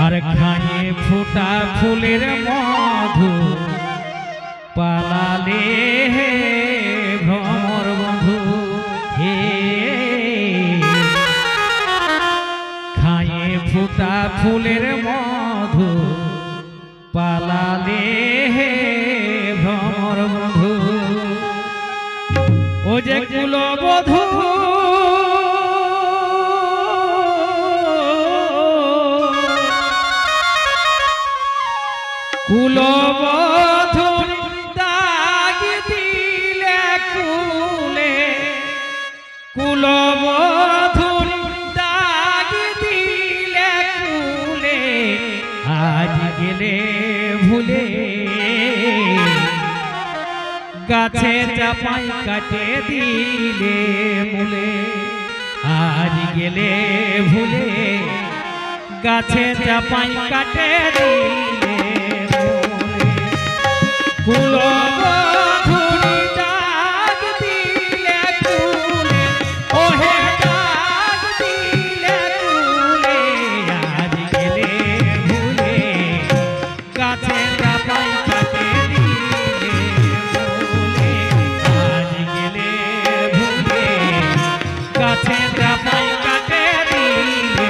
আর খায়ে ফুটা ফুলের মধু পালালে হে ভ্রমর বন্ধু হে খায়ে ফুটা ফুলের মধু পালালে হে ভ্রমর বন্ধু ও যে কুলবধূ কুলবধূর দাগ দিলে কুলে কুলবধূর দাগ দিলে কুলে আজ গেলে ভুলে গাছে চাপাই কাটে দিলে মূলে আজ গেলে ভুলে গাছে চাপাই কাটে দিলে কুলবধূর দাগ দিলে কুলে ওহে দাগ দিলে কুলে আজ গেলে ভুলে গাছে চাপাই কাটে দিলে মূলে আজ গেলে ভুলে গাছে চাপাই কাটে দিলে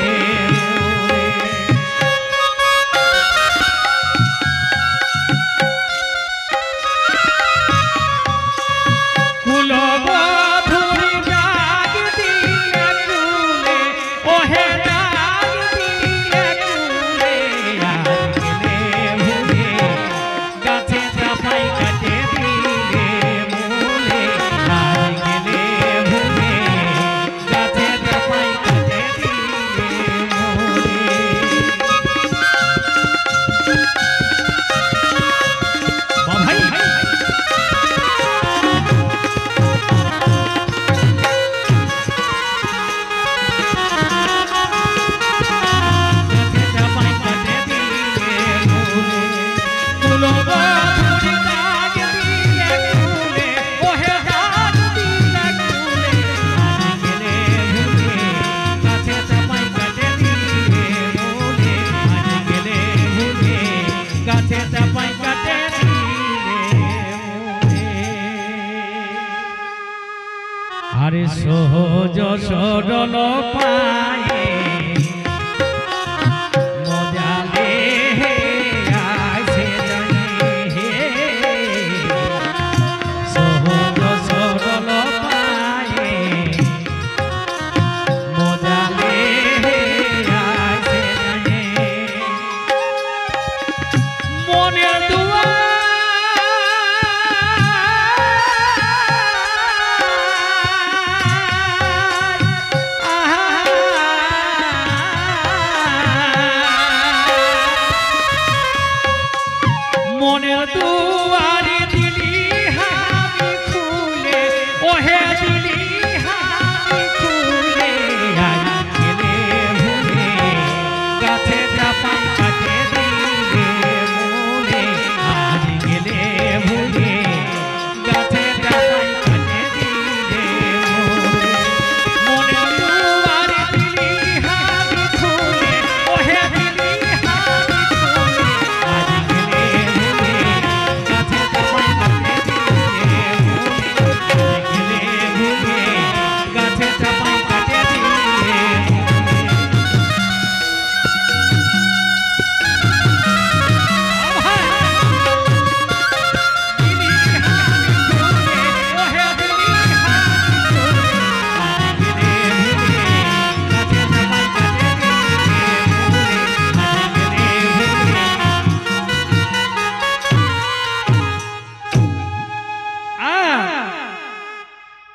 আরে সহজ সরল পায়ে মজালে আসে হে সহজ সরল পায়ে মজালে আসে মনের দুয়া মনের দুয়ারে দিলি হামি খুলে ওহে দিলি হামি খুলে আজ গেলে ভুলে গাছে চাপাই কাটে দিলে মূলে আজ গেলে ভুলে গাছে চাপাই কাটে দিলে মূলে মনের দুয়ারে দিলি হামি খুলে ওহে দিলি হামি খুলে আজ গেলে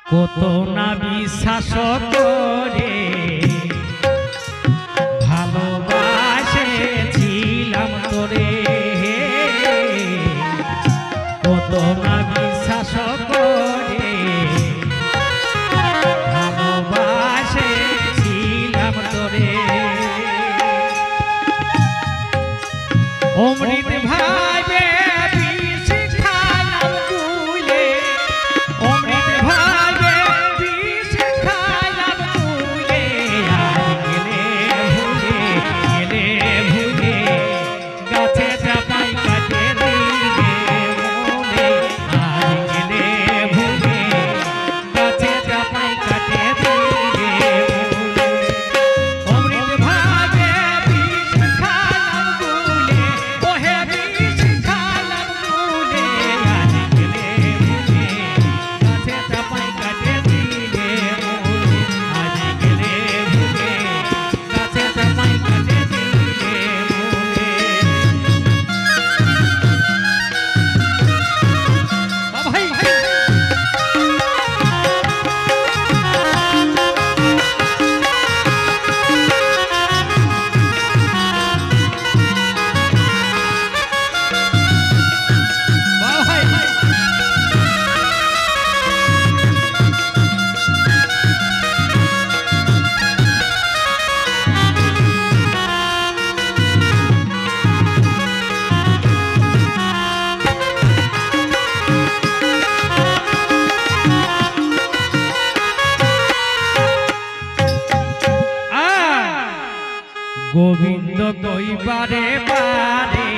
কত না বিশ্বাস করে ভালোবাসেছিলাম তোরে কত না বিশ্বাস করে ভালোবাসেছিলাম তোরে অমৃত ভাবে বিষ খালাম তুলে অমৃত ভাবে বিষ খালাম তুলে আর গেলে ভুলে গোবিন্দ কইবারে বারে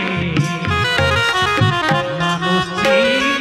মানুষ